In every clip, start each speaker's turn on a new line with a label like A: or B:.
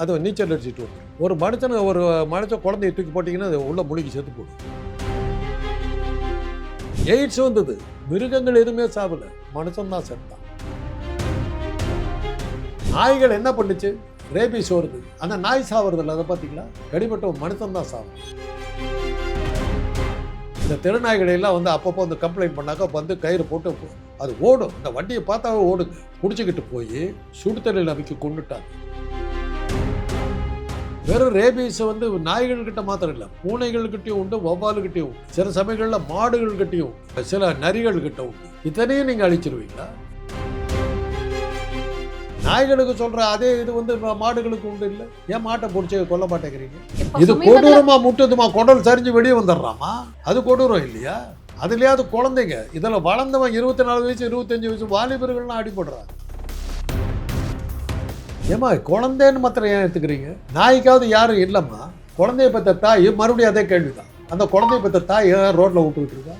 A: அது நீச்சல் அடிச்சுட்டு வரும். ஒரு மனுஷன் குழந்தைய தூக்கி போட்டிங்கன்னா அது உள்ள முழுகி செத்து போடும். எய்ட்ஸ் வந்தது, மிருகங்கள் எதுவுமே சாவல, மனுஷன் தான் செத்தான். நாய்கள் என்ன பண்ணுச்சு? ரேபிஸ் வருது, அந்த நாய் சாவறது இல்லை. அதை பார்த்தீங்களா? கடிப்பட்ட மனுஷன் தான் சாவும். இந்த தெருநாய்களை எல்லாம் வந்து அப்பப்போ வந்து கம்ப்ளைண்ட் பண்ணாக்கா வந்து கயிறு போட்டு அது ஓடும். இந்த வண்டியை பார்த்தாவே ஓடுங்க. பிடிச்சிக்கிட்டு போய் சுடுதண்ணில் அமைக்க கொண்டுட்டாங்க. வெறும் ரேபீஸ் வந்து நாய்கள்கிட்ட மாத்திரம் இல்லை, பூனைகள்கிட்டையும் உண்டு, வௌவாலுக்கிட்டையும் உண்டு, சில சமயங்களில் மாடுகள்கிட்டையும் உண்டு, சில நரிகள்கிட்ட உண்டு. இத்தனையும் நீங்கள் அழிச்சிருவீங்களா? நாய்களுக்கு சொல்ற அதே இது வந்து மாடுகளுக்கு உண்டு இல்லை? ஏன் மாட்டை பிடிச்சி கொல்ல மாட்டேங்கிறீங்க? இது கொடூரமா முட்டுதுமா, குடல் சரிஞ்சு வெளியே வந்துடுறாமா? அது கொடூரம் இல்லையா? அதுலயாவது குழந்தைங்க, இதில் வளர்ந்தவன் 24 வயசு 25 வயசு வாலிபர்கள்லாம் அடிபடுறாங்க. ஏமா குழந்தைன்னு மாத்திரம் ஏன் எடுத்துக்கிறீங்க? நாய்க்காவது யாரும் இல்லைம்மா. குழந்தைய பெற்ற தாய் மறுபடியும் அதே கேள்விதான். அந்த குழந்தைய பெற்ற தாய் ரோட்ல விட்டுக்கிட்டு இருக்கா?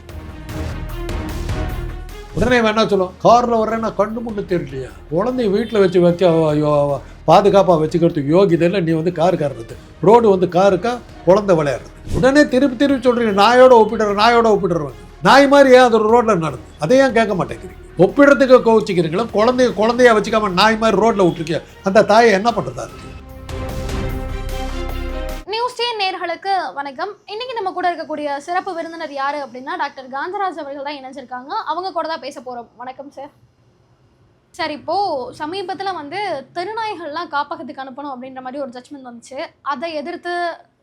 A: உடனே வேணா சொல்லுவோம், காரில் வர்றேன்னா கண்ணு முன்னு தெரியலையா? குழந்தைய வீட்டில் வைக்க பாதுகாப்பாக வச்சுக்கிறதுக்கு யோகிதை இல்லை. நீ வந்து கார் காரணத்து ரோடு வந்து காருக்கா குழந்தை விளையாடுறது. உடனே திருப்பி சொல்கிறீங்க நாயோட ஒப்பிடுறவங்க. நாய் மாதிரி ஏன் அது ரோட்டில் நடந்து அதை ஏன் கேட்க மாட்டேங்கிறீங்க? ஒப்பிடுறதுக்கு கோவிச்சுக்கிறீங்களா? குழந்தைய வச்சுக்காம நாய் மாதிரி ரோட்டில் விட்டுருக்கிய அந்த தாயை என்ன பண்ணுறதா இருக்கு?
B: நியூஸ் டே நேயர்களுக்கு வணக்கம். இன்னைக்கு நம்ம கூட இருக்கக்கூடிய சிறப்பு விருந்தினர் யாரு அப்படின்னா டாக்டர் காந்தராஜ் அவர்கள் தான் இணைஞ்சிருக்காங்க. அவங்க கூட தான் பேச போறோம். வணக்கம் சார். சார், இப்போ சமீபத்தில் வந்து தெருநாய்கள்லாம் காப்பகத்துக்கு அனுப்பணும் அப்படின்ற மாதிரி ஒரு ஜட்மெண்ட் வந்துச்சு. அதை எதிர்த்து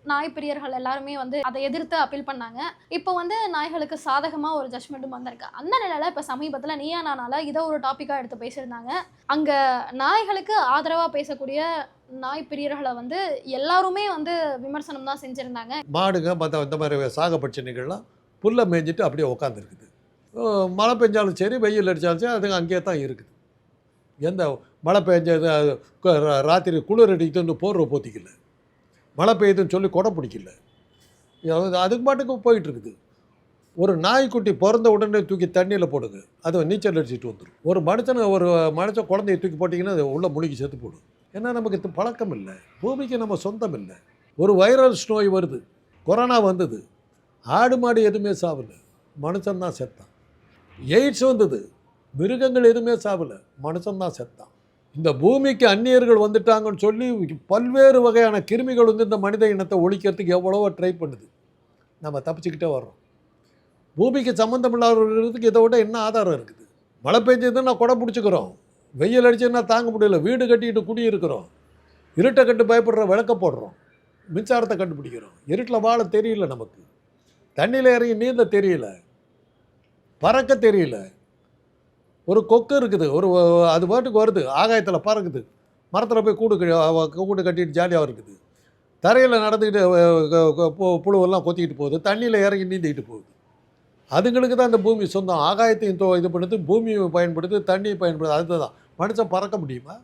B: நாய் பிரியர்கள் எல்லாருமே வந்து அதை எதிர்த்து அப்பீல் பண்ணாங்க. இப்போ வந்து நாய்களுக்கு சாதகமாக ஒரு ஜட்மெண்ட்டும் வந்திருக்கு. அந்த நிலையில் இப்போ சமீபத்தில் நீயா நானால இதை ஒரு டாப்பிக்காக எடுத்து பேசியிருந்தாங்க. அங்கே நாய்களுக்கு ஆதரவாக பேசக்கூடிய நாய் பிரியர்களை வந்து எல்லாருமே வந்து விமர்சனம் தான் செஞ்சுருந்தாங்க.
A: மாடுங்க மற்ற இந்த மாதிரி சாகப்பட்சணிகள்லாம் புல்லை மேய்ஞ்சிட்டு அப்படியே உட்காந்துருக்குது. மழை பெஞ்சாலும் சரி, வெயில் அடித்தாலும் சரி, அதுங்க அங்கேயே தான் இருக்குது. எந்த மழை பெஞ்சது ராத்திரி குளிர் அடிக்குதுன்னு போர்வை போத்திக்கல, மழை பெய்யுதுன்னு சொல்லி கொடை பிடிக்கல, அதுக்கு பாட்டுக்கு போயிட்டுருக்குது. ஒரு நாய்க்குட்டி பிறந்த உடனே தூக்கி தண்ணியில் போடுங்க, அது நீச்சல் அடிச்சுட்டு வந்துடும். ஒரு மனுஷன் குழந்தைய தூக்கி போட்டிங்கன்னா அது உள்ளே முழுகி செத்து போடும். ஏன்னா நமக்கு இது பழக்கம் இல்லை, பூமிக்கு நம்ம சொந்தம் இல்லை. ஒரு வைரஸ் நோய் வருது, கொரோனா வந்தது, ஆடு மாடு எதுவுமே சாவலை, மனுஷன்தான் செத்தான். எய்ட்ஸ் வந்தது, மிருகங்கள் எதுவுமே சாவலை, மனுஷன்தான் செத்தான். இந்த பூமிக்கு அந்நியர்கள் வந்துட்டாங்கன்னு சொல்லி பல்வேறு வகையான கிருமிகள் வந்து இந்த மனித இனத்தை ஒழிக்கிறதுக்கு எவ்வளவோ ட்ரை பண்ணுது. நம்ம தப்பிச்சுக்கிட்டே வர்றோம். பூமிக்கு சம்மந்தம் இல்லாதவர்களுக்கு இதை விட என்ன ஆதாரம் இருக்குது? மழை பெஞ்சதுன்னா கொடை பிடிச்சிக்கிறோம், வெயில் அடிச்சதுன்னா தாங்க முடியல, வீடு கட்டிக்கிட்டு குடியிருக்கிறோம், இருட்டை கண்டு பயப்படுற விளக்க போடுறோம், மின்சாரத்தை கண்டுபிடிக்கிறோம், இருட்டில் வாழ தெரியல, நமக்கு தண்ணியில் இறங்கி நீந்த தெரியல, பறக்க தெரியல. ஒரு கொக்கு இருக்குது, அது பாட்டுக்கு வருது, ஆகாயத்தில் பறக்குது, மரத்தில் போய் கூடு கட்டிட்டு ஜாலியாக இருக்குது, தரையில் நடந்துக்கிட்டு புழுவெல்லாம் கொத்திக்கிட்டு போகுது, தண்ணியில் இறங்கி நீந்திக்கிட்டு போகுது. அதுங்களுக்கு தான் இந்த பூமி சொந்தம். ஆகாயத்தையும் இது பண்ணுது, பூமியை பயன்படுது, தண்ணியை பயன்படுது. அதுதான் மனுஷன் பறக்க முடியுமா?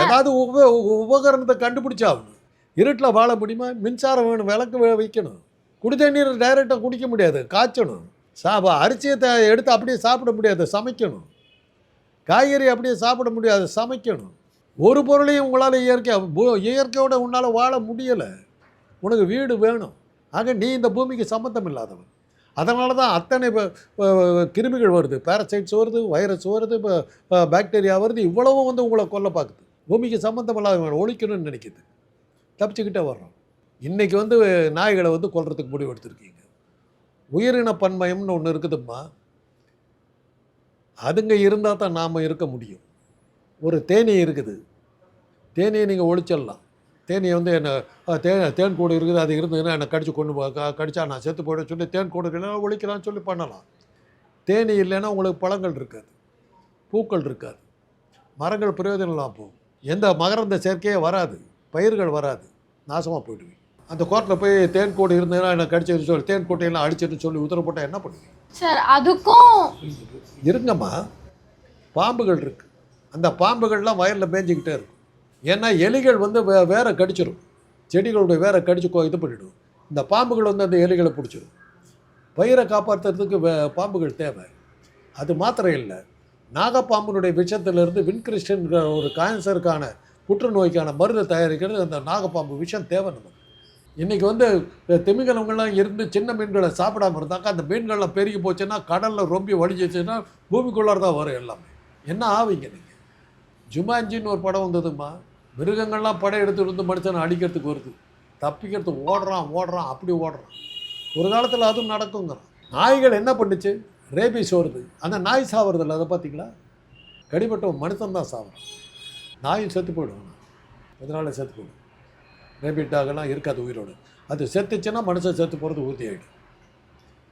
A: ஏதாவது உபகரணத்தை கண்டுபிடிச்சாகணும். இருட்டில் வாழ முடியுமா? மின்சாரம் வேணும், விளக்கு வைக்கணும், குடி தண்ணீர் டைரெக்டாக குடிக்க முடியாது, காய்ச்சணும். அரிசியை எடுத்து அப்படியே சாப்பிட முடியாது, சமைக்கணும். காய்கறி அப்படியே சாப்பிட முடியாது, சமைக்கணும். ஒரு பொருளையும் உங்களால் இயற்கையோட உன்னால் வாழ முடியலை. உனக்கு வீடு வேணும். ஆக நீ இந்த பூமிக்கு சம்மந்தம் இல்லாதவன். அதனால தான் அத்தனை கிருமிகள் வருது, பேரசைட்ஸ் வருது, வைரஸ் வருது, பாக்டீரியா வருது, இவ்வளவும் வந்து உங்களை கொல்ல பார்க்குது. பூமிக்கு சம்மந்தம் இல்லாதவன் ஒழிக்கணும்னு நினைக்கிது. தப்பிச்சுக்கிட்டே வர்றோம். இன்றைக்கி வந்து நாய்களை வந்து கொல்றதுக்கு முடிவு எடுத்துருக்கீங்க. உயிரின பன்மயம்னு ஒன்று இருக்குதும்மா, அதுங்க இருந்தால் தான் நாம் இருக்க முடியும். ஒரு தேனி இருக்குது, தேனியை நீங்கள் ஒழிச்சிடலாம். தேனியை வந்து என்ன தேன் கூடு இருக்குது, அது இருந்ததுன்னா என்னை கடிச்சா நான் செத்து போய்ட சொல்லி தேன் கூடு இல்லைன்னா ஒழிக்கலாம்னு சொல்லி பண்ணலாம். தேனி இல்லைன்னா உங்களுக்கு பழங்கள் இருக்காது, பூக்கள் இருக்காது, மரங்கள் பிரயோஜனம் இல்லாமல் போகும், எந்த மகரந்த சேர்க்கையே வராது, பயிர்கள் வராது, நாசமாக போயிடுவீங்க. அந்த கோர்ட்டில் போய் தேன் கூடு இருந்ததுன்னா என்ன கடிச்சு சொல்லி தேன் கூட்டையெல்லாம் அடிச்சுட்டு சொல்லி உத்தரவு போட்டால் என்ன பண்ணுவீங்க?
B: சார், அதுக்கும்
A: இருங்கம்மா, பாம்புகள் இருக்குது, அந்த பாம்புகள்லாம் வயலில் மேய்ஞ்சிக்கிட்டே இருக்கும். ஏன்னா எலிகள் வந்து வேற கடிச்சிடும், செடிகளுடைய வேற கடிச்சு இது பண்ணிவிடும். இந்த பாம்புகள் வந்து அந்த எலிகளை பிடிச்சிடும். பயிரை காப்பாற்றுறதுக்கு பாம்புகள் தேவை. அது மாத்திரம் இல்லை, நாகப்பாம்புனுடைய விஷத்திலிருந்து வின்கிரிஸ்டன்கிற ஒரு கேன்சருக்கான புற்றுநோய்க்கான மருந்து தயாரிக்கிறது அந்த நாகப்பாம்பு விஷம் தேவை நமக்கு. இன்றைக்கி வந்து திமிங்கலங்கள்லாம் இருந்து சின்ன மீன்களை சாப்பிடாம இருந்தாக்கா அந்த மீன்கள்லாம் பெருகி போச்சுன்னா கடலில் ரொம்ப வலிச்சிச்சுன்னா பூமிக்குள்ளார தான் வரும் எல்லாமே. என்ன ஆவீங்க நீங்கள்? ஜுமான்ஜின்னு ஒரு படம் வந்ததுமா, மிருகங்கள்லாம் படம் எடுத்துகிட்டு வந்து மனுஷனை அடிக்கிறதுக்கு வருது, தப்பிக்கிறதுக்கு ஓடுறான் அப்படி ஓடுறான். ஒரு காலத்தில் அதுவும் நடக்குங்கிறான். நாய்கள் என்ன பண்ணுச்சு? ரேபிஸ் வருது, அந்த நாய் சாவறதில்ல. அதை பார்த்தீங்களா? கடிப்பட்ட மனுஷன் தான் சாவறான். நாயும் செத்து போயிடும், அதனால செத்து போயிடும். ரேபிட் டாகெல்லாம் இருக்காது உயிரோடு. அது செத்துச்சுன்னா மனுஷன் செத்து போகிறது உறுதியாகிடும்.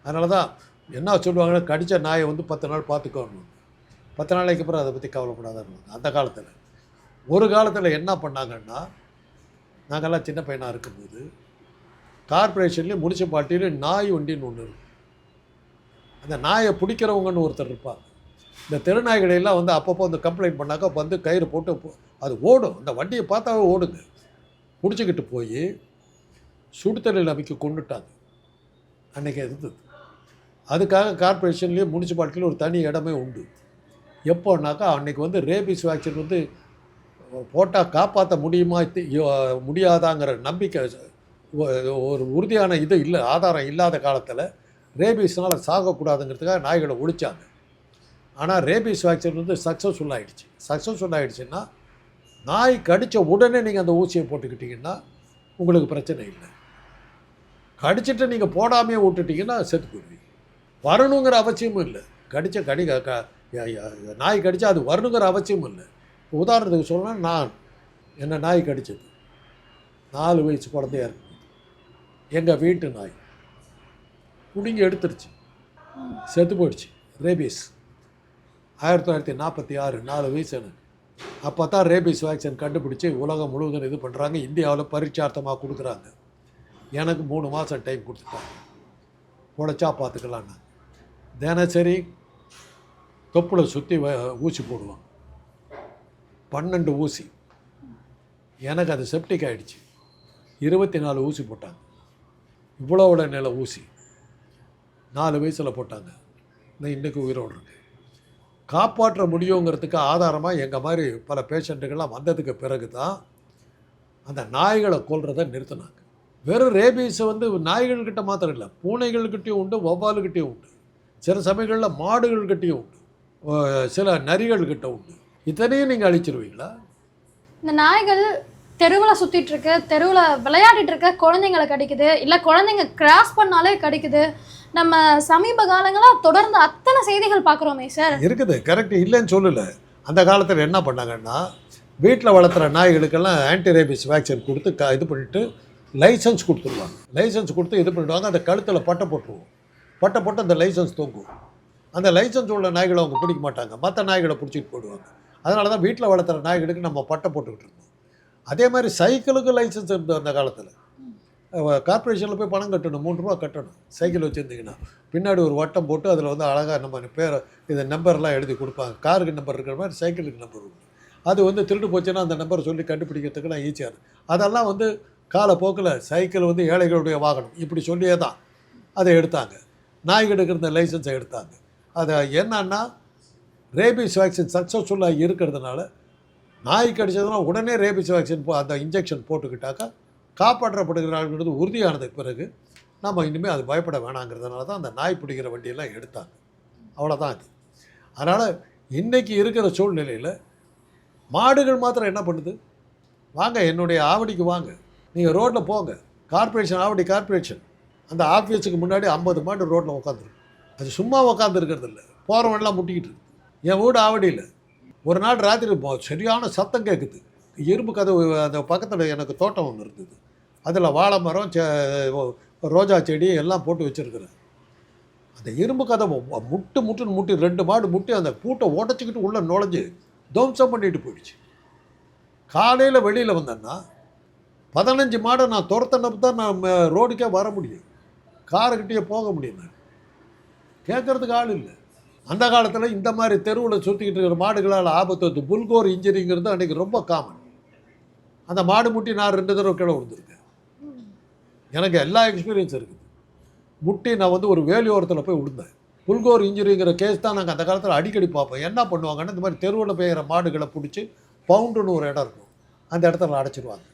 A: அதனால தான் என்ன சொல்லுவாங்கன்னா, கடித்த நாயை வந்து 10 நாள் பார்த்துக்கணும், 10 நாளைக்கு அப்புறம் அதை பற்றி கவலைப்படாதான்னு. அந்த காலத்தில் ஒரு காலத்தில் என்ன பண்ணாங்கன்னா, நாங்கள்லாம் சின்ன பையனாக இருக்கும்போது கார்பரேஷன்லேயும் முனிசிபாலிட்டியிலும் நாய் வண்டின்னு ஒன்று இருக்கும். அந்த நாயை பிடிக்கிறவங்கன்னு ஒருத்தர் இருப்பாங்க. இந்த தெருநாய்களையெல்லாம் வந்து அப்பப்போ வந்து கம்ப்ளைண்ட் பண்ணாக்கா வந்து கயிறு போட்டு அது ஓடும். அந்த வண்டியை பார்த்தாவே ஓடுங்க. பிடிச்சிக்கிட்டு போய் சுடுதண்ணியில் அமைக்க கொண்டுட்டாங்க. அன்றைக்கி இருந்தது. அதுக்காக கார்பரேஷன்லேயும் முனிசிபாலிட்டியில் ஒரு தனி இடமே உண்டு. எப்போனாக்கா அன்றைக்கி வந்து ரேபிஸ் வேக்சின் வந்து போட்டால் காப்பாற்ற முடியாதாங்கிற நம்பிக்கை, ஒரு உறுதியான இது இல்லை, ஆதாரம் இல்லாத காலத்தில் ரேபிஸ்னால் சாகக்கூடாதுங்கிறதுக்காக நாய்களை ஒழிச்சாங்க. ஆனால் ரேபிஸ் வேக்சின் வந்து சக்ஸஸ்ஃபுல் ஆகிடுச்சுன்னா நாய் கடித்த உடனே நீங்கள் அந்த ஊசியை போட்டுக்கிட்டிங்கன்னா உங்களுக்கு பிரச்சனை இல்லை. கடிச்சிட்டு நீங்கள் போடாமையே விட்டுட்டிங்கன்னா செத்து போயிடுவீங்க. வரணுங்கிற அவசியமும் இல்லை. நாய் கடித்தா அது வரணுங்கிற அவசியமும் இல்லை. உதாரணத்துக்கு சொல்லணும்னா, நான் என்ன நாய் கடித்தது 4 வயசு குழந்தையா இருக்குது. எங்கள் வீட்டு நாய் பிடுங்கி எடுத்துருச்சு, செத்து போயிடுச்சு. ரேபிஸ் 1946, 4 வயசு எனக்கு. அப்போ தான் ரேபிஸ் வேக்சின் கண்டுபிடிச்சி உலகம் முழுவதும் இது பண்ணுறாங்க. இந்தியாவில் பரீட்சார்த்தமாக கொடுக்குறாங்க. எனக்கு 3 மாதம் டைம் கொடுத்துட்டாங்க. உழைச்சா பார்த்துக்கலான்னு. தினசரி தொப்பில் சுற்றி ஊசி போடுவாங்க, 12 ஊசி. எனக்கு அது செப்டிக் ஆகிடுச்சு. 24 ஊசி போட்டாங்க. இவ்வளோட நில ஊசி 4 வயசில் போட்டாங்க. நான் இன்றைக்கு உயிரோடு இருக்கேன். காப்பாற்ற முடியுங்கிறதுக்கு ஆதாரமாக எங்கள் மாதிரி பல பேஷண்ட்டுகள்லாம் வந்ததுக்கு பிறகு தான் அந்த நாய்களை கொல்றதை நிறுத்தினாங்க. வெறும் ரேபீஸை வந்து நாய்கள்கிட்ட மாத்திரம் இல்லை, பூனைகள்கிட்டையும் உண்டு, வௌவாலுக்கிட்டையும் உண்டு, சில சமயங்களில் மாடுகள்கிட்டையும் உண்டு, சில நரிகள்கிட்ட உண்டு. இத்தனையும் நீங்கள் அழிச்சிருவீங்களா?
B: இந்த நாய்கள் தெருவில் சுற்றிட்டு இருக்கு, தெருவில் விளையாடிட்டு இருக்க குழந்தைங்களை கடிக்குது, இல்லை குழந்தைங்க கிராஸ் பண்ணாலே கடிக்குது. நம்ம சமீப காலங்களாக தொடர்ந்து அத்தனை செய்திகள் பார்க்குறோமே சார். இருக்குது,
A: கரெக்ட், இல்லைன்னு சொல்லலை. அந்த காலத்தில் என்ன பண்ணாங்கன்னா, வீட்டில் வளர்த்துற நாய்களுக்கெல்லாம் ஆன்டி ரேபிஸ் வேக்சின் கொடுத்து இது பண்ணிவிட்டு லைசன்ஸ் கொடுத்துருவாங்க. லைசன்ஸ் கொடுத்து இது பண்ணிவிடுவாங்க. அந்த கழுத்தில் பட்டை போட்டுருவோம். பட்டை போட்டு அந்த லைசன்ஸ் தொங்கும். அந்த லைசன்ஸ் உள்ள நாய்களை அவங்க பிடிக்க மாட்டாங்க, மற்ற நாய்களை பிடிச்சிட்டு போயிடுவாங்க. அதனால தான் வீட்டில் வளர்த்துற நாய்களுக்கு நம்ம பட்டை போட்டுக்கிட்டு இருக்கோம். அதே மாதிரி சைக்கிளுக்கு லைசன்ஸ் இருந்தது அந்த காலத்தில். கார்பரேஷனில் போய் பணம் கட்டணும், 3 ரூபா கட்டணும். சைக்கிள் வச்சுருந்தீங்கன்னா பின்னாடி ஒரு வட்டம் போட்டு அதில் வந்து அழகாக நம்ம பேரை இதை நம்பர்லாம் எழுதி கொடுப்பாங்க. காருக்கு நம்பர் இருக்கிற மாதிரி சைக்கிளுக்கு நம்பர் உண்டு. அது வந்து திருட்டு போச்சுன்னா அந்த நம்பரை சொல்லி கண்டுபிடிக்கிறதுக்குலாம் ஈஸியாக இருக்குது. அதெல்லாம் வந்து காலப்போக்கில் சைக்கிள் வந்து ஏழைகளுடைய வாகனம் இப்படி சொல்லியே தான் அதை எடுத்தாங்க. நாய்களுக்கு இருந்த லைசன்ஸை எடுத்தாங்க. அதை என்னன்னா, ரேபிஸ் வேக்சின் சக்ஸஸ்ஃபுல்லாக இருக்கிறதுனால நாய் கடிச்சதுனா உடனே ரேபிஸ் வேக்சின் அந்த இன்ஜெக்ஷன் போட்டுக்கிட்டாக்கா காப்பாற்றப்படுகிறாங்கிறது உறுதியானதுக்கு பிறகு நம்ம இனிமேல் அது பயப்பட வேணாங்கிறதுனால தான் அந்த நாய் பிடிக்கிற வண்டியெல்லாம் எடுத்தாங்க. அவ்வளோதான் இது. அதனால் இன்றைக்கி இருக்கிற சூழ்நிலையில் மாடுகள் மாத்திரம் என்ன பண்ணுது? வாங்க என்னுடைய ஆவடிக்கு வாங்க, நீங்கள் ரோட்டில் போங்க, கார்பரேஷன் ஆவடி கார்பரேஷன் அந்த ஆஃபீஸுக்கு முன்னாடி 50 மாடு ரோட்டில் உட்காந்துருக்கு. அது சும்மா உட்காந்துருக்கிறது இல்லை, போகிறவன்லாம் முட்டிக்கிட்டு இருக்கு. என் வீடு ஆவடியில் ஒரு நாள் ராத்திரி சரியான சத்தம் கேட்குது. இரும்பு கதவு, அந்த பக்கத்தில் எனக்கு தோட்டம் ஒன்று இருந்தது, அதில் வாழை மரம், ரோஜா செடி எல்லாம் போட்டு வச்சுருக்குறேன். அந்த இரும்பு கதவை முட்டுன்னு முட்டி 2 மாடு முட்டி அந்த பூட்டை உடச்சிக்கிட்டு உள்ளே நுழைஞ்சு துவம்சம் பண்ணிட்டு போயிடுச்சு. காலையில் வெளியில் வந்தேன்னா 15 மாடை நான் துரத்தினப்ப தான் நான் ரோடுக்கே வர முடியும், காருக்கிட்டே போக முடியும். நான் கேட்குறதுக்கு ஆள் இல்லை. அந்த காலத்தில் இந்த மாதிரி தெருவில் சுற்றிக்கிட்டு இருக்கிற மாடுகளால் ஆபத்து வந்து புல்கோர் இன்ஜுரிங்கிறது அன்றைக்கி ரொம்ப காமன். அந்த மாடு முட்டி நான் 2 தடவை கீழே விழுந்திருக்கேன். எனக்கு எல்லா எக்ஸ்பீரியன்ஸ் இருக்குது. முட்டி நான் வந்து ஒரு வேலியோரத்தில் போய் விழுந்தேன். புல்கோர் இன்ஜுரிங்கிற கேஸ் தான் நாங்கள் அந்த காலத்தில் அடிக்கடி பார்ப்போம். என்ன பண்ணுவாங்கன்னா, இந்த மாதிரி தெருவில் பெய்கிற மாடுகளை பிடிச்சி பவுண்டுன்னு ஒரு இடம் இருக்கும், அந்த இடத்துல அடைச்சிடுவாங்க.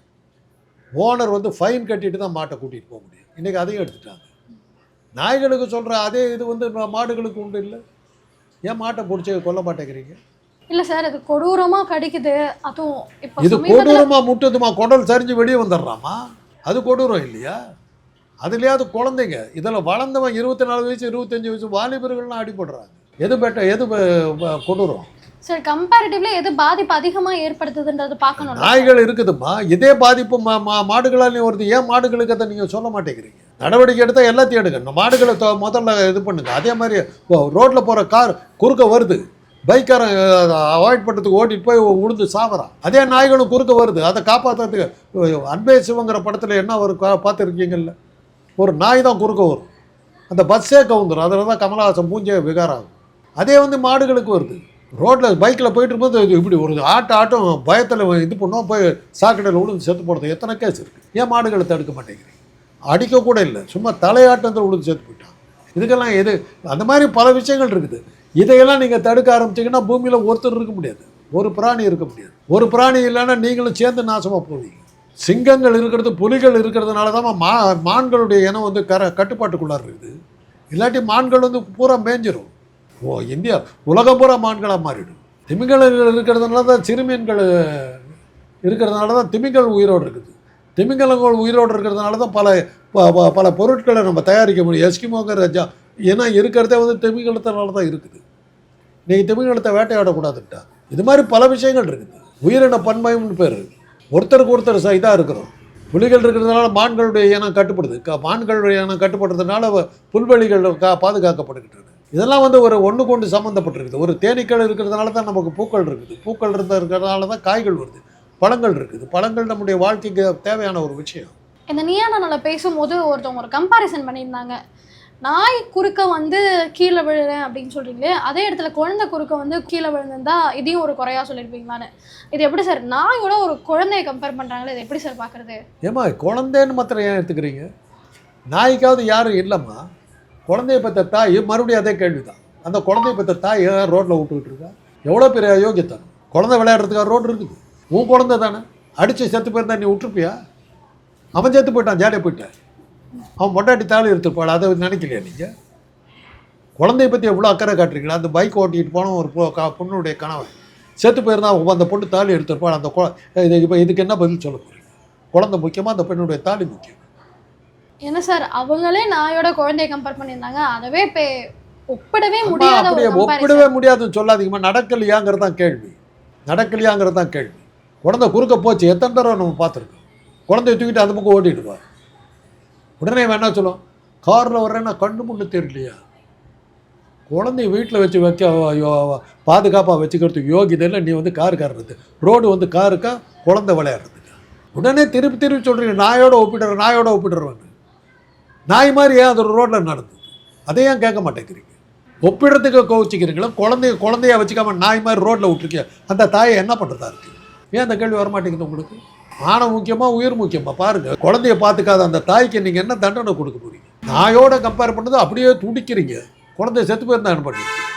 A: ஓனர் வந்து ஃபைன் கட்டிட்டு தான் மாட்டை கூட்டிகிட்டு போக முடியும். இன்றைக்கி அதையும் எடுத்துட்டாங்க. நாய்களுக்கு சொல்கிற அதே இது வந்து மாடுகளுக்கு உண்டு இல்லை. ஏன் மாட்டை பிடிச்சி கொல்ல மாட்டேங்கிறீங்க?
B: இல்லை சார், அது கொடூரமாக கடிக்குது. அதுவும் இப்போ
A: இது கொடூரமாக முட்டுதுமா, குடல் சரிஞ்சு வெளியே வந்துடுறாமா? அது கொடூரம் இல்லையா? அதுலேயாவது குழந்தைங்க இதில் வளர்ந்தவன் 24 வயசு 25 வயசு வாலிபர்கள்லாம் அடிபடுறாங்க. எது பெட்டர், எது கொடூரம்?
B: சார் கம்பேரிட்டிவ்லி எது பாதிப்பு அதிகமாக ஏற்படுத்துதுன்றது பார்க்கணும்.
A: நாய்கள் இருக்குதுமா, இதே பாதிப்பு மாடுகளாலையும் வருது. ஏன் மாடுகளுக்கு அதை நீங்கள் சொல்ல மாட்டேங்கிறீங்க? நடவடிக்கை எடுத்தால் எல்லாத்தையும் எடுங்க. மாடுகளை முதல்ல இது பண்ணுங்க. அதே மாதிரி ரோட்டில் போகிற கார் குறுக்க வருது, பைக்காரன் அவாய்ட் பண்ணுறதுக்கு ஓட்டிட்டு போய் உழுந்து சாவறான். அதே நாய்களும் குறுக்க வருது, அதை காப்பாற்றுறதுக்கு அன்பே சிவங்கிற படத்தில் என்ன ஒரு பார்த்துருக்கீங்கல்ல, ஒரு நாய் தான் குறுக்க வரும், அந்த பஸ்ஸே கவுந்துடும். அதில் தான் கமலஹாசன் பூஞ்சே விகாரம் ஆகும். அதே வந்து மாடுகளுக்கு வருது. ரோட்டில் பைக்கில் போயிட்டு இருக்கும்போது இப்படி ஒரு ஆட்டம் பயத்தில் இது பண்ணோம், போய் சாக்கடையில் விழுந்து செத்து போடுறது எத்தனை கேஸ் இருக்குது. ஏன் மாடுகளை தடுக்க மாட்டேங்கிறீங்க? அடிக்கக்கூட இல்லை, சும்மா தலையாட்டத்தில் விழுந்து செத்து போயிட்டான். இதுக்கெல்லாம் எது? அந்த மாதிரி பல விஷயங்கள் இருக்குது. இதையெல்லாம் நீங்கள் தடுக்க ஆரம்பிச்சிங்கன்னா பூமியில் ஒருத்தர் இருக்க முடியாது, ஒரு பிராணி இருக்க முடியாது. ஒரு பிராணி இல்லைன்னா நீங்களும் சேர்ந்து நாசமாக போவீங்க. சிங்கங்கள் இருக்கிறது, புலிகள் இருக்கிறதுனால தான் மான்களுடைய இனம் வந்து கட்டுப்பாட்டுக்குள்ளார இருக்குது. இல்லாட்டி மான்கள் வந்து பூரா மேய்ஞ்சிரும். இந்தியா உலகம் பூரா மான்களாக மாறிடும். திமிங்கலங்கள் இருக்கிறதுனால தான் சிறுமீன்கள் இருக்கிறதுனால தான் திமிங்கல் உயிரோடு இருக்குது. திமிங்கலங்கள் உயிரோடு இருக்கிறதுனால தான் பல பொருட்களை நம்ம தயாரிக்க முடியும். எஸ்கிமோங்கிற ஏன்னா இருக்கிறதே வந்து திமிங்கலத்தினால தான் இருக்குது. நீங்கள் திமிங்கலத்தை வேட்டையாடக்கூடாதுட்டா. இது மாதிரி பல விஷயங்கள் இருக்குது. உயிரின பன்மைன்னு பேர். ஒருத்தருக்கு ஒருத்தர் இதாக இருக்கிறோம். புலிகள் இருக்கிறதுனால மான்களுடைய இனம் கட்டுப்படுது. மான்களுடைய இனம் கட்டுப்படுறதுனால புல்வெளிகள் பாதுகாக்கப்படுகிட்டு இருக்கு. இதெல்லாம் வந்து ஒரு ஒன்றுக்கு ஒன்று சம்மந்தப்பட்டிருக்குது. ஒரு தேனீக்கள் இருக்கிறதுனால தான் நமக்கு பூக்கள் இருக்குது. பூக்கள் இருக்கிறதுனால தான் காய்கள் வருது, பழங்கள் இருக்குது. பழங்கள் நம்முடைய வாழ்க்கைக்கு தேவையான ஒரு விஷயம்.
B: இந்த நீயா நானால பேசும்போது ஒருத்தவங்க ஒரு கம்பாரிசன் பண்ணியிருந்தாங்க. நாய் குறுக்க வந்து கீழே விழுறேன் அப்படின்னு சொல்கிறீங்களே, அதே இடத்துல குழந்தை குறுக்க வந்து கீழே விழுந்திருந்தா இதையும் ஒரு குறையாக சொல்லியிருப்பீங்களான்னு. இது எப்படி சார் நாயோட ஒரு குழந்தைய கம்பேர் பண்ணுறாங்களே, இது எப்படி சார் பார்க்குறது?
A: ஏம்மா குழந்தைன்னு மாத்திரம் ஏன் எடுத்துக்கிறீங்க? நாய்க்காவது யாரும் இல்லைம்மா. குழந்தைய பெற்ற தாய் மறுபடியும் அதே கேள்வி தான். அந்த குழந்தைய பெற்ற தாய் ரோட்டில் விட்டுக்கிட்டு இருக்கா? எவ்வளோ பெரிய அயோக்கியத்தனம். குழந்தை விளையாடுறதுக்காக ரோடு இருக்குது. உன் குழந்தை தானே. அடித்து செத்து போயிருந்தா நீ விட்டுருப்பியா? அவன் செத்து போயிட்டான், ஜாலியாக போயிட்டான். அவன் பொண்டாட்டி தாலி எடுத்துருப்பாள், அதை நினைக்கலையா நீங்கள்? குழந்தைய பற்றி எவ்வளோ அக்கறை காட்டுறீங்களா? அந்த பைக் ஓட்டிகிட்டு போனோம் ஒரு பொண்ணுடைய கணவன் செத்து போயிருந்தா அந்த பொண்ணு தாலி எடுத்துருப்பாள். அந்த இப்போ இதுக்கு என்ன பதில் சொல்ல போகிறீங்க? குழந்தை முக்கியமாக, அந்த பெண்ணுடைய தாலி முக்கியம்.
B: என்ன சார் அவங்களே நாயோட குழந்தைய கம்பேர் பண்ணியிருந்தாங்க, அதவே ஒப்பிடவே முடியாத.
A: ஒப்பிடவே முடியாதுன்னு சொல்லாதீங்கம்மா. நடக்கலையாங்கிறது தான் கேள்வி. நடக்கலையாங்கிறது தான் கேள்வி. குழந்தை குறுக்க போச்சு, எத்தனை தடவை நம்ம பார்த்துருக்கோம். குழந்தைய தூக்கிட்டு அந்த பக்கம் ஓட்டிடுவா. உடனே வேணா சொல்லும், காரில் வர்றேன்னா கண்ணு முன்னு தெரியலையா? குழந்தைய வீட்டில் வச்சு பாதுகாப்பாக வச்சுக்கிறதுக்கு யோகிதையில் நீ வந்து காருக்காரது, ரோடு வந்து காருக்கா குழந்தை விளையாடுறதுக்கு. உடனே திருப்பி சொல்கிறீங்க நாயோட ஒப்பிடுறவங்க. நாய் மாதிரி ஏன் அது ஒரு ரோட்டில் நடந்தது? அதை ஏன் கேட்க மாட்டேங்கிறீங்க? ஒப்பிடுறதுக்கு கோவிச்சிக்கிறீங்களா? குழந்தைய வச்சுக்காம நாய் மாதிரி ரோட்டில் விட்டுருக்கீங்க. அந்த தாயை என்ன பண்ணுறதா இருக்குது? ஏன் அந்த கேள்வி வரமாட்டேங்குது உங்களுக்கு? ஆணை முக்கியமாக உயிர் முக்கியமாக? பாருங்கள், குழந்தைய பார்த்துக்காத அந்த தாய்க்கு நீங்கள் என்ன தண்டனை கொடுக்க போகிறீங்க? நாயோட கம்பேர் பண்ணது அப்படியே துடிக்கிறீங்க. குழந்தைய செத்து போயிருந்தா என்ன பண்ணியிருப்பீங்க?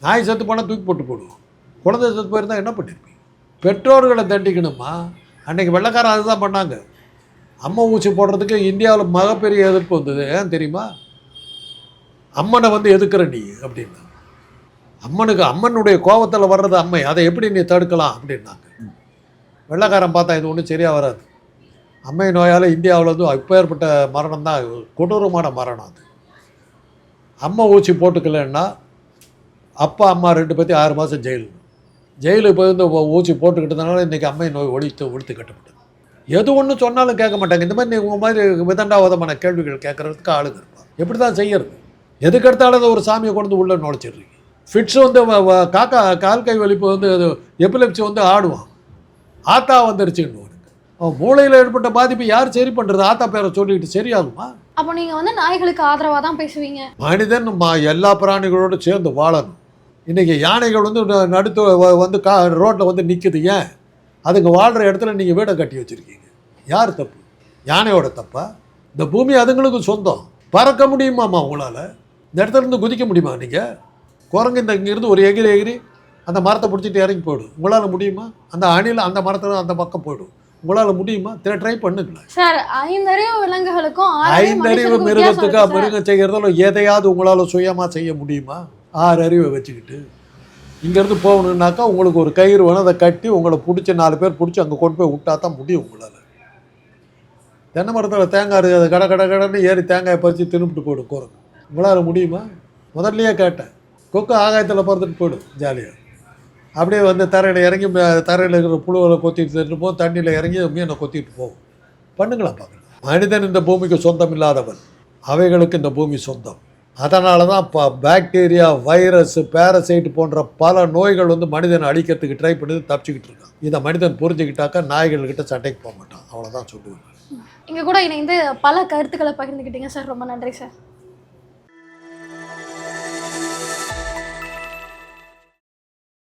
A: நாய் செத்து போனால் தூக்கி போடுவோம். குழந்தைய செத்து போயிருந்தா என்ன பண்ணியிருப்பீங்க? பெற்றோர்களை தண்டிக்கணுமா? அன்றைக்கி வெள்ளைக்காரன் அதுதான் பண்ணாங்க. அம்மை ஊசி போடுறதுக்கு இந்தியாவில் மிகப்பெரிய எதிர்ப்பு வந்தது. ஏன் தெரியுமா? அம்மனை வந்து எதுக்குற நீ அப்படின்னா. அம்மனுடைய கோபத்தில் வர்றது அம்மை, அதை எப்படி நீ தடுக்கலாம் அப்படின்னாங்க. வெள்ளைக்காரன் பார்த்தா இது ஒன்றும் சரியாக வராது. அம்மை நோயால் இந்தியாவில் வந்து இப்பேற்பட்ட மரணம் தான், கொடூரமான மரணம் அது. அம்மை ஊசி போட்டுக்கலன்னா அப்பா அம்மா 2 பேர்த்தையும் 6 மாதம் ஜெயிலுக்கு போய் வந்து ஊசி போட்டுக்கிட்டதுனால இன்றைக்கி அம்மை நோய் ஒழித்து கட்டப்பட்டது. எது ஒன்று சொன்னாலும் கேட்க மாட்டாங்க. இந்த மாதிரி உங்கள் மாதிரி விதண்டாவதமான கேள்விகள் கேட்குறதுக்கு ஆளுங்க இருப்பாங்க. எப்படி தான் செய்யறது? எதுக்கெடுத்தாலும் ஒரு சாமியை கொண்டு உள்ளே நுழைச்சிடுறீங்க. ஃபிட்ஸ் வந்து கால் கை வலிப்பு வந்து அது எபிலெப்சி வந்து ஆடுவான். ஆத்தா வந்துருச்சுன்னு அவன் மூளையில் ஏற்பட்ட பாதிப்பு யார் சரி பண்ணுறது? ஆத்தா பேரை சொல்லிட்டு சரியாகுமா?
B: அப்போ நீங்கள் வந்து நாய்களுக்கு ஆதரவாக தான் பேசுவீங்க.
A: மனிதன் எல்லா பிராணிகளோடு சேர்ந்து வாழணும். இன்றைக்கி யானைகள் வந்து நடுத்து வந்து ரோட்டில் வந்து நிற்குது. ஏன்? அதுக்கு வாழ்கிற இடத்துல நீங்கள் வீடை கட்டி வச்சுருக்கீங்க. யார் தப்பு? யானையோட தப்பா? இந்த பூமி அதுங்களுக்கு சொந்தம். பறக்க முடியுமாம்மா உங்களால்? இந்த இடத்துல இருந்து குதிக்க முடியுமா? நீங்கள் குரங்கு இங்கேருந்து ஒரு எகிரி அந்த மரத்தை பிடிச்சிட்டு இறங்கி போயிடும். உங்களால் முடியுமா? அந்த அணில் அந்த மரத்தில் அந்த பக்கம் போயிடும். உங்களால் முடியுமா? ட்ரை பண்ணுங்களேன்
B: சார். ஐந்தறிவு விலங்குகளுக்கும்
A: ஐந்தறிவு மிருகத்துக்கு மிருகம் செய்கிறதால எதையாவது உங்களால் சுயமாக செய்ய முடியுமா? 6 அறிவை வச்சுக்கிட்டு இங்கேருந்து போகணுன்னாக்கா உங்களுக்கு ஒரு கயிறு வேணும், அதை கட்டி உங்களை பிடிச்சி 4 பேர் பிடிச்சி அங்கே கொண்டு போய் விட்டா தான் முடியும் உங்களால். தென்னை மரத்தில் தேங்காய் இருக்குது, அது கடன்னு ஏறி தேங்காயை பறித்து தின்னுபிட்டு போயிடும் குரங்கு. உங்களால் முடியுமா? முதல்லையே கேட்டேன். கொக்கு ஆகாயத்தில் பறந்துட்டு போயிடும் ஜாலியாக. அப்படியே வந்து தரையில் இறங்கி தரையில் இருக்கிற புழுவை கொத்திட்டு தட்டு போகும், தண்ணியில் இறங்கி மீனை கொத்திட்டு போகும். பண்ணுங்களா பார்க்கலாம். மனிதன் இந்த பூமிக்கு சொந்தம் இல்லாதவன், அவைகளுக்கு இந்த பூமி சொந்தம். அதனால தான் இப்போ பாக்டீரியா, வைரஸ், பேரசைட் போன்ற பல நோய்கள் வந்து மனிதனை அழிக்கிறதுக்கு ட்ரை பண்ணி தப்பிச்சுக்கிட்டு இருக்கான். இதை மனிதன் புரிஞ்சுக்கிட்டாக்கா நாய்கள்கிட்ட சண்டைக்கு போக மாட்டான். அவ்வளோதான் சொல்லுவேன்.
B: இங்கே கூட இணைந்து பல கருத்துக்களை பகிர்ந்துக்கிட்டீங்க சார். ரொம்ப நன்றி சார்.